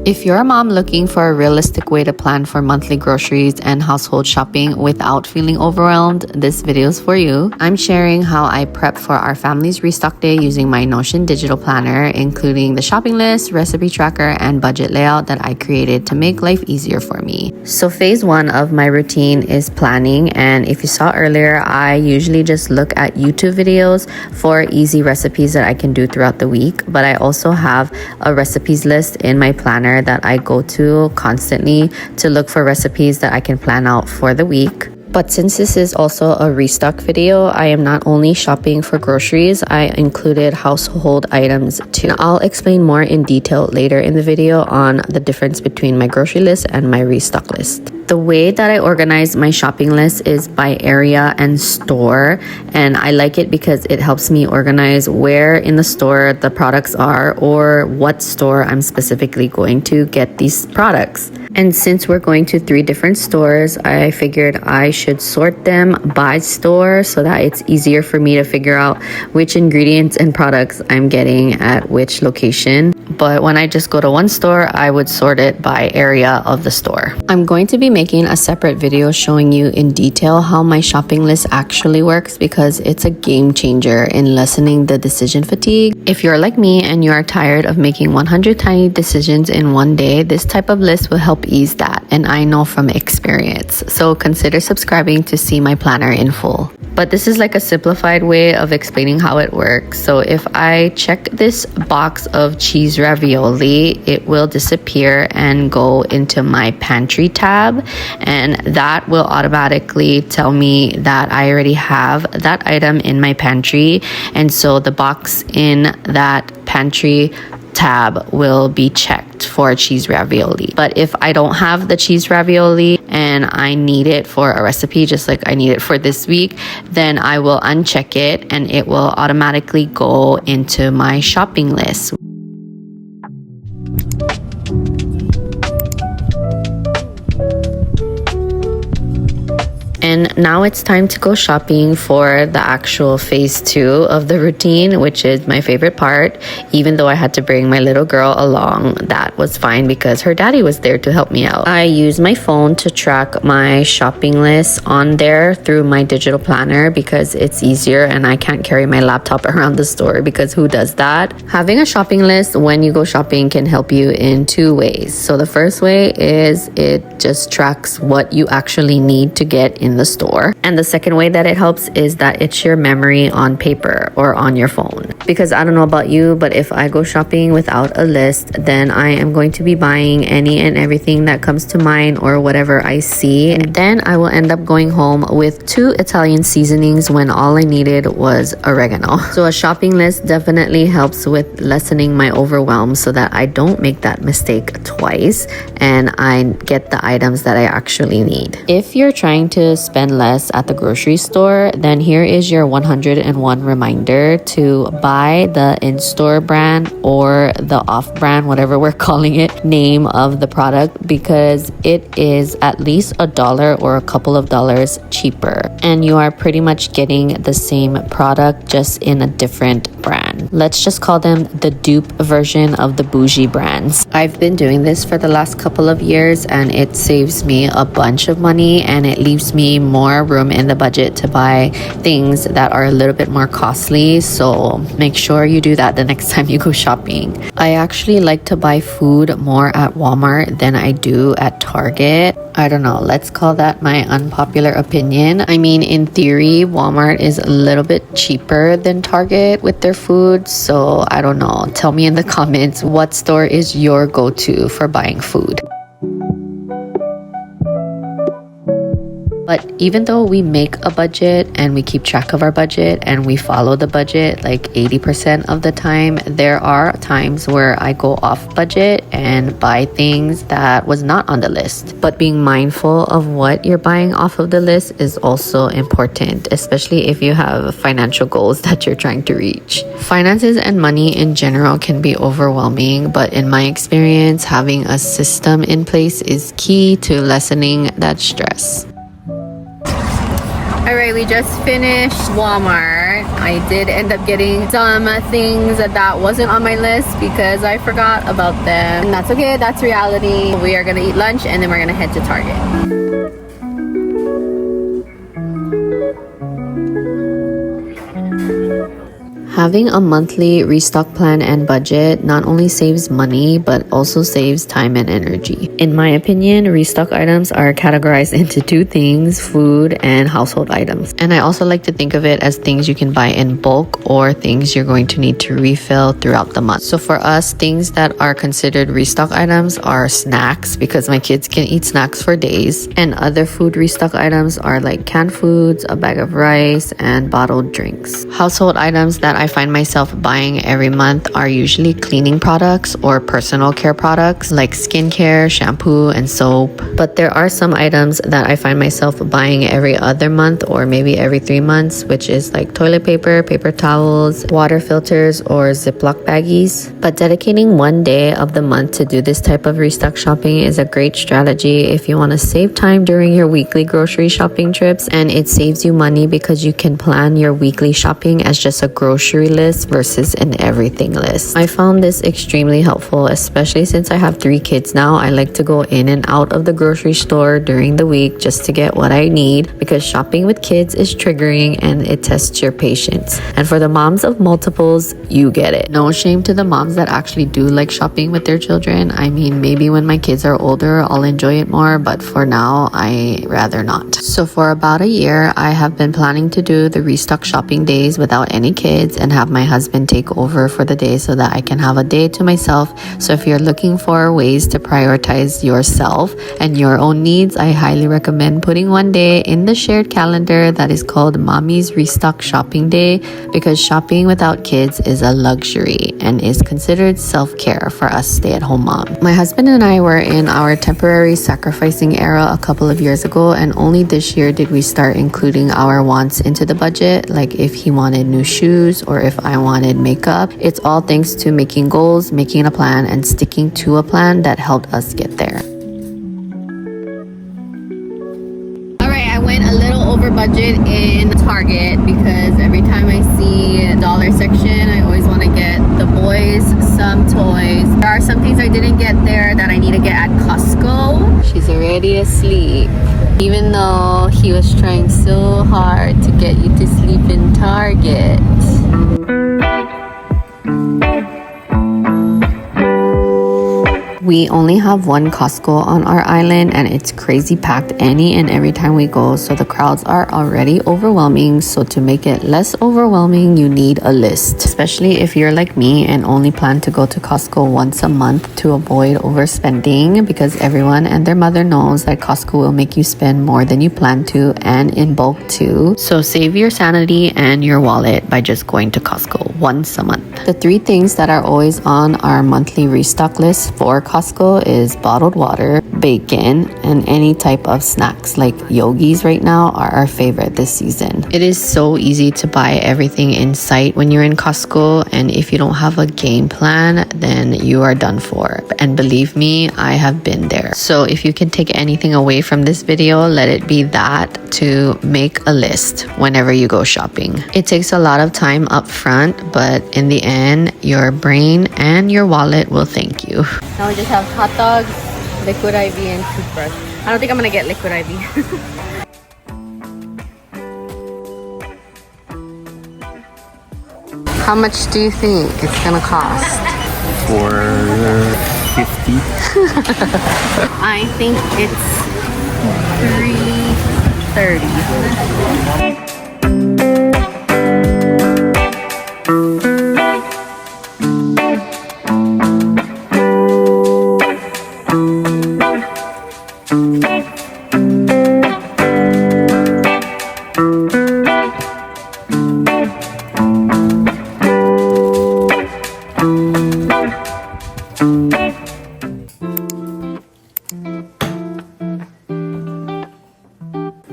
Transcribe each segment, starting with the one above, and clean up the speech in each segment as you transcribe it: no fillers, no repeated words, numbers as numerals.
If you're a mom looking for a realistic way to plan for monthly groceries and household shopping without feeling overwhelmed, this video is for you. I'm sharing how I prep for our family's restock day using my Notion digital planner, including the shopping list, recipe tracker, and budget layout that I created to make life easier for me. So phase one of my routine is planning, and if you saw earlier, I usually just look at YouTube videos for easy recipes that I can do throughout the week, but I also have a recipes list in my planner that I go to constantly to look for recipes that I can plan out for the week. But since this is also a restock video, I am not only shopping for groceries, I included household items too. I'll explain more in detail later in the video on the difference between my grocery list and my restock list. The way that I organize my shopping list is by area and store, and I like it because it helps me organize where in the store the products are or what store I'm specifically going to get these products. And since we're going to 3 different stores, I figured I should sort them by store so that it's easier for me to figure out which ingredients and products I'm getting at which location. But when I just go to one store, I would sort it by area of the store. I'm going to be making a separate video showing you in detail how my shopping list actually works because it's a game changer in lessening the decision fatigue. If you're like me and you are tired of making 100 tiny decisions in one day, this type of list will help ease that, and I know from experience. So consider subscribing to see my planner in full. But this is like a simplified way of explaining how it works. So if I check this box of cheese ravioli, it will disappear and go into my pantry tab, and that will automatically tell me that I already have that item in my pantry, and so the box in that pantry tab will be checked for cheese ravioli. But if I don't have the cheese ravioli and I need it for a recipe, just like I need it for this week, then I will uncheck it and it will automatically go into my shopping list. And now it's time to go shopping for the actual phase 2 of the routine, which is my favorite part. Even though I had to bring my little girl along, that was fine because her daddy was there to help me out. I use my phone to track my shopping list on there through my digital planner because it's easier and I can't carry my laptop around the store because who does that? Having a shopping list when you go shopping can help you in 2 ways. So the first way is it just tracks what you actually need to get in the store. And the second way that it helps is that it's your memory on paper or on your phone. Because I don't know about you, but if I go shopping without a list, then I am going to be buying any and everything that comes to mind or whatever I see. And then I will end up going home with 2 Italian seasonings when all I needed was oregano. So a shopping list definitely helps with lessening my overwhelm so that I don't make that mistake twice and I get the items that I actually need. If you're trying to spend less at the grocery store, then here is your 101 reminder to buy the in-store brand or the off-brand, whatever we're calling it, name of the product, because it is at least $1 or a couple of dollars cheaper, and you are pretty much getting the same product just in a different brand. Let's just call them the dupe version of the bougie brands. I've been doing this for the last couple of years and it saves me a bunch of money and it leaves me more room in the budget to buy things that are a little bit more costly. So make sure you do that the next time you go shopping. I actually like to buy food more at Walmart than I do at Target. I don't know, let's call that my unpopular opinion. I mean, in theory, Walmart is a little bit cheaper than Target with their food. So I don't know. Tell me in the comments, what store is your go-to for buying food? But even though we make a budget and we keep track of our budget and we follow the budget like 80% of the time, there are times where I go off budget and buy things that was not on the list. But being mindful of what you're buying off of the list is also important, especially if you have financial goals that you're trying to reach. Finances and money in general can be overwhelming, but in my experience, having a system in place is key to lessening that stress. Alright, we just finished Walmart. I did end up getting some things that wasn't on my list because I forgot about them. And that's okay, that's reality. We are gonna eat lunch and then we're gonna head to Target. Having a monthly restock plan and budget not only saves money, but also saves time and energy. In my opinion, restock items are categorized into two things: food and household items. And I also like to think of it as things you can buy in bulk or things you're going to need to refill throughout the month. So for us, things that are considered restock items are snacks, because my kids can eat snacks for days. And other food restock items are like canned foods, a bag of rice, and bottled drinks. Household items that I find myself buying every month are usually cleaning products or personal care products like skincare, shampoo, and soap. But there are some items that I find myself buying every other month or maybe every 3 months, which is like toilet paper, paper towels, water filters, or Ziploc baggies. But dedicating one day of the month to do this type of restock shopping is a great strategy if you want to save time during your weekly grocery shopping trips, and it saves you money because you can plan your weekly shopping as just a grocery list versus an everything list. I found this extremely helpful, especially since I have 3 kids now. I like to go in and out of the grocery store during the week just to get what I need, because shopping with kids is triggering and it tests your patience. And for the moms of multiples, you get it. No shame to the moms that actually do like shopping with their children. I mean, maybe when my kids are older, I'll enjoy it more, but for now, I rather not. So for about a year, I have been planning to do the restock shopping days without any kids and have my husband take over for the day so that I can have a day to myself. So if you're looking for ways to prioritize yourself and your own needs, I highly recommend putting one day in the shared calendar that is called Mommy's Restock Shopping Day, because shopping without kids is a luxury and is considered self-care for us stay-at-home moms. My husband and I were in our temporary sacrificing era a couple of years ago, and only this year did we start including our wants into the budget, like if he wanted new shoes or if I wanted makeup. It's all thanks to making goals, making a plan, and sticking to a plan that helped us get there. Alright, I went a little over budget in Target because every time I see a dollar section, I always want to get the boys some toys. There are some things I didn't get there that I need to get at Costco. She's already asleep. Even though he was trying so hard to get you to sleep in Target. We only have one Costco on our island, and it's crazy packed any and every time we go, so the crowds are already overwhelming. So to make it less overwhelming, you need a list, especially if you're like me and only plan to go to Costco once a month to avoid overspending, because everyone and their mother knows that Costco will make you spend more than you plan to, and in bulk too. So save your sanity and your wallet by just going to Costco once a month. The 3 things that are always on our monthly restock list for Costco is bottled water, bacon, and any type of snacks. Like yogis right now are our favorite this season. It is so easy to buy everything in sight when you're in Costco, and if you don't have a game plan, then you are done for. And believe me, I have been there. So if you can take anything away from this video, let it be that to make a list whenever you go shopping. It takes a lot of time up front, but in the end, your brain and your wallet will thank you. Now we just have hot dogs, liquid IV, and toothbrush. I don't think I'm gonna get liquid IV. How much do you think it's gonna cost? $4.50. I think it's $3.30.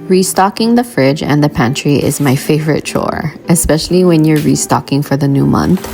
Restocking the fridge and the pantry is my favorite chore, especially when you're restocking for the new month.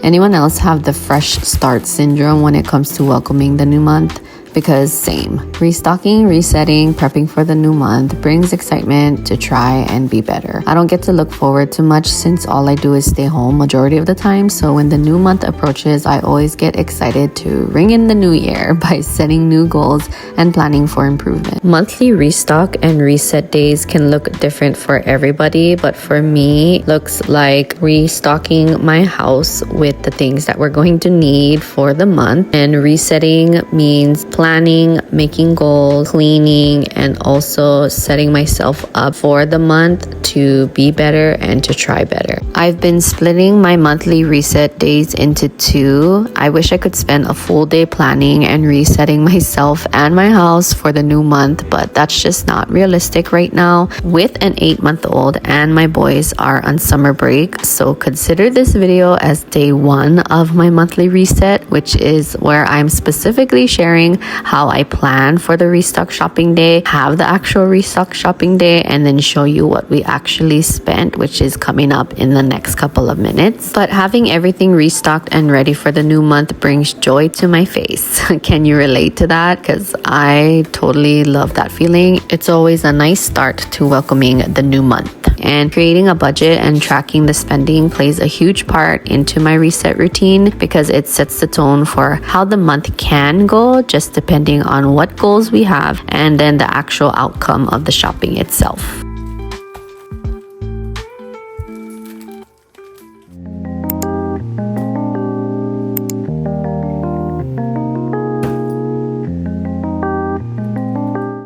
Anyone else have the fresh start syndrome when it comes to welcoming the new month? Because same, restocking, resetting, prepping for the new month brings excitement to try and be better. I don't get to look forward to much since all I do is stay home majority of the time, so when the new month approaches, I always get excited to ring in the new year by setting new goals and planning for improvement. Monthly restock and reset days can look different for everybody, but for me, looks like restocking my house with the things that we're going to need for the month, and resetting means planning, making goals, cleaning, and also setting myself up for the month to be better and to try better. I've been splitting my monthly reset days into two. I wish I could spend a full day planning and resetting myself and my house for the new month, but that's just not realistic right now. With an 8-month-old and my boys are on summer break, so consider this video as day 1 of my monthly reset, which is where I'm specifically sharing how I plan for the restock shopping day, have the actual restock shopping day, and then show you what we actually spent, which is coming up in the next couple of minutes. But having everything restocked and ready for the new month brings joy to my face. Can you relate to that? Because I totally love that feeling. It's always a nice start to welcoming the new month. And creating a budget and tracking the spending plays a huge part into my reset routine because it sets the tone for how the month can go, just depending on what goals we have and then the actual outcome of the shopping itself.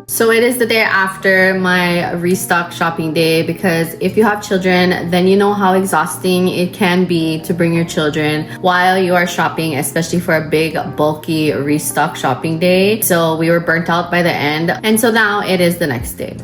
So it is the day after my restock shopping day, because if you have children, then you know how exhausting it can be to bring your children while you are shopping, especially for a big, bulky restock shopping day. So we were burnt out by the end. And so now it is the next day.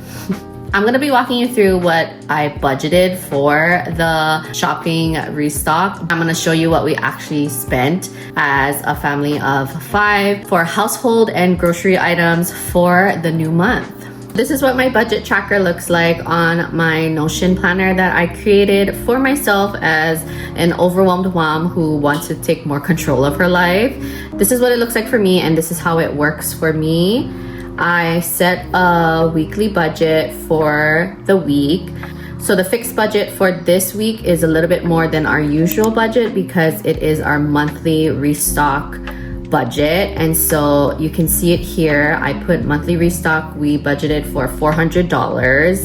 I'm gonna be walking you through what I budgeted for the shopping restock. I'm gonna show you what we actually spent as a family of 5 for household and grocery items for the new month. This is what my budget tracker looks like on my Notion planner that I created for myself as an overwhelmed mom who wants to take more control of her life. This is what it looks like for me, and this is how it works for me. I set a weekly budget for the week. So the fixed budget for this week is a little bit more than our usual budget because it is our monthly restock budget. And so you can see it here. I put monthly restock. We budgeted for $400.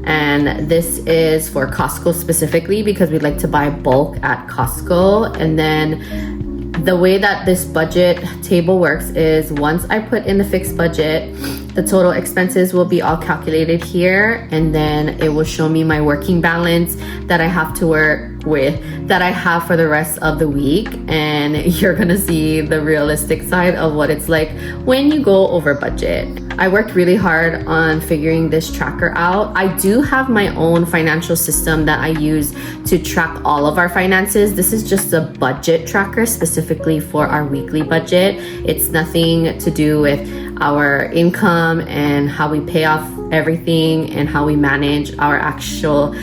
And this is for Costco specifically because we'd like to buy bulk at Costco. And then the way that this budget table works is once I put in the fixed budget, the total expenses will be all calculated here, and then it will show me my working balance that I have to work with, that I have for the rest of the week. And you're gonna see the realistic side of what it's like when you go over budget. I worked really hard on figuring this tracker out. I do have my own financial system that I use to track all of our finances. This is just a budget tracker specifically for our weekly budget. It's nothing to do with our income and how we pay off everything and how we manage our actual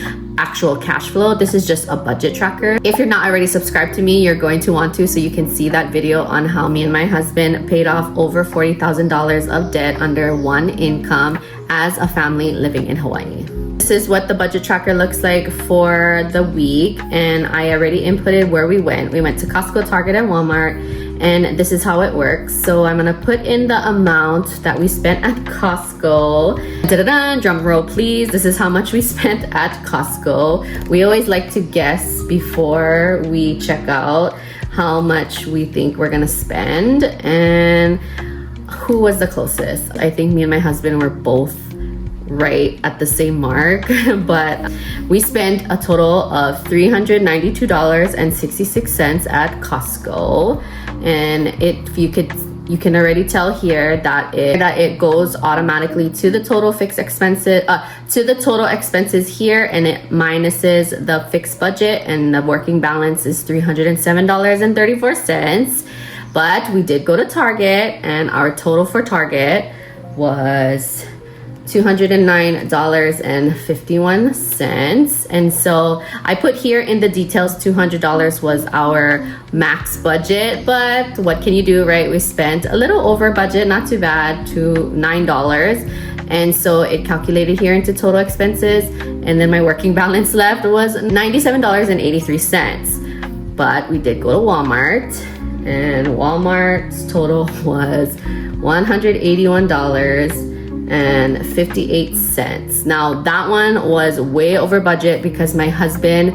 cash flow. This is just a budget tracker. If you're not already subscribed to me, you're going to want to, so you can see that video on how me and my husband paid off over $40,000 of debt under one income as a family living in Hawaii. This is what the budget tracker looks like for the week, and I already inputted where we went. We went to Costco, Target, and Walmart, and this is how it works. So I'm gonna put in the amount that we spent at Costco. Da-da-da, drum roll please. This is how much we spent at Costco. We always like to guess before we check out how much we think we're gonna spend, and who was the closest? I think me and my husband were both right at the same mark, but we spent a total of $392.66 at Costco. And you can already tell here that it goes automatically to the total fixed expenses, to the total expenses here, and it minuses the fixed budget, and the working balance is $307.34. But we did go to Target, and our total for Target was $209.51. And so I put here in the details $200 was our max budget, but what can you do, right? We spent a little over budget, not too bad, to $9. And so it calculated here into total expenses, and then my working balance left was $97.83. But we did go to Walmart, and Walmart's total was $181.58. Now that one was way over budget because my husband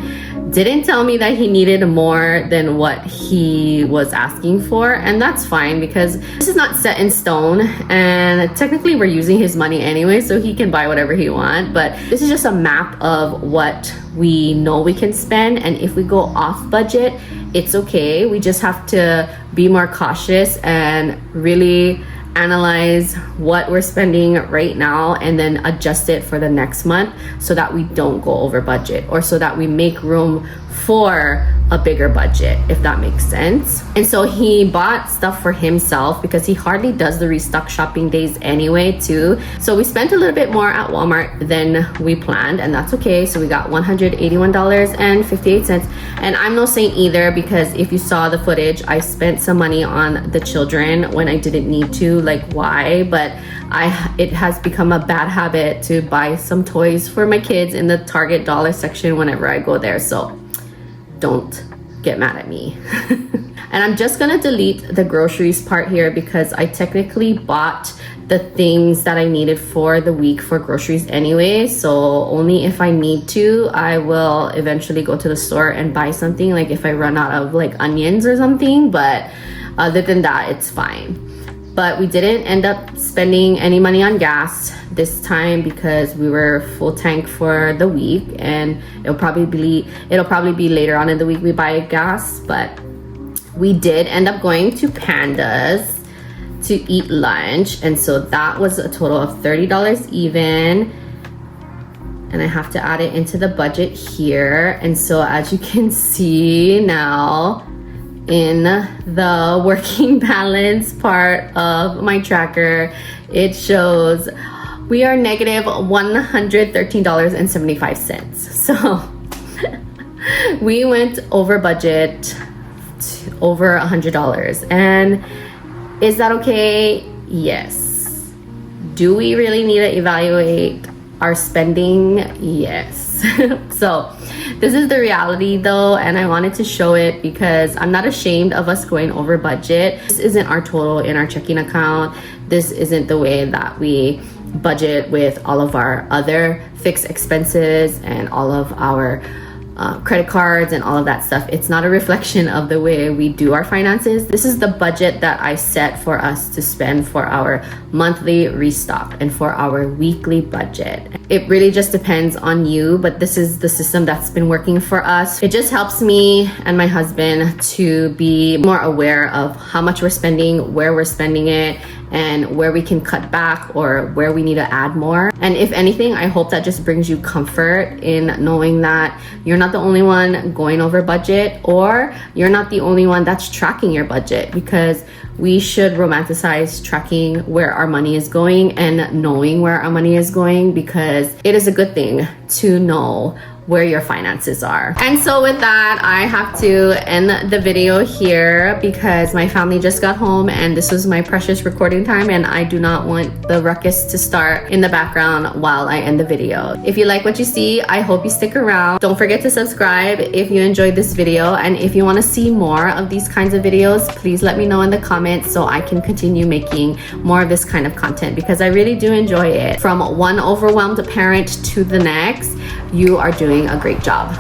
didn't tell me that he needed more than what he was asking for, and that's fine because this is not set in stone, and technically we're using his money anyway, so he can buy whatever he wants. But this is just a map of what we know we can spend, and if we go off budget, it's okay. We just have to be more cautious and really analyze what we're spending right now and then adjust it for the next month so that we don't go over budget, or so that we make room for a bigger budget, if that makes sense. And so he bought stuff for himself because he hardly does the restock shopping days anyway too. So we spent a little bit more at Walmart than we planned, and that's okay. So we got $181.58. And I'm no saint either, because if you saw the footage, I spent some money on the children when I didn't need to. Like, why? But it has become a bad habit to buy some toys for my kids in the Target dollar section whenever I go there. So don't get mad at me. And I'm just gonna delete the groceries part here because I technically bought the things that I needed for the week for groceries anyway. So only if I need to, I will eventually go to the store and buy something, like if I run out of like onions or something. But other than that, it's fine. But we didn't end up spending any money on gas this time because we were full tank for the week, and it'll probably be later on in the week we buy gas. But we did end up going to Panda's to eat lunch, and so that was a total of $30 even. And I have to add it into the budget here. And so as you can see now, in the working balance part of my tracker, it shows we are negative $113.75. So we went over budget to over $100. And is that okay? Yes. Do we really need to evaluate our spending? Yes. So this is the reality though, and I wanted to show it because I'm not ashamed of us going over budget. This isn't our total in our checking account. This isn't the way that we budget with all of our other fixed expenses and all of our credit cards and all of that stuff. It's not a reflection of the way we do our finances. This is the budget that I set for us to spend for our monthly restock and for our weekly budget. It really just depends on you, but this is the system that's been working for us. It just helps me and my husband to be more aware of how much we're spending, where we're spending it, and where we can cut back or where we need to add more. And if anything, I hope that just brings you comfort in knowing that you're not the only one going over budget, or you're not the only one that's tracking your budget, because we should romanticize tracking where our money is going and knowing where our money is going, because it is a good thing to know where your finances are. And so with that, I have to end the video here because my family just got home and this was my precious recording time, and I do not want the ruckus to start in the background while I end the video. If you like what you see, I hope you stick around. Don't forget to subscribe if you enjoyed this video, and if you want to see more of these kinds of videos, please let me know in the comments so I can continue making more of this kind of content, because I really do enjoy it. From one overwhelmed parent to the next, you are doing a great job.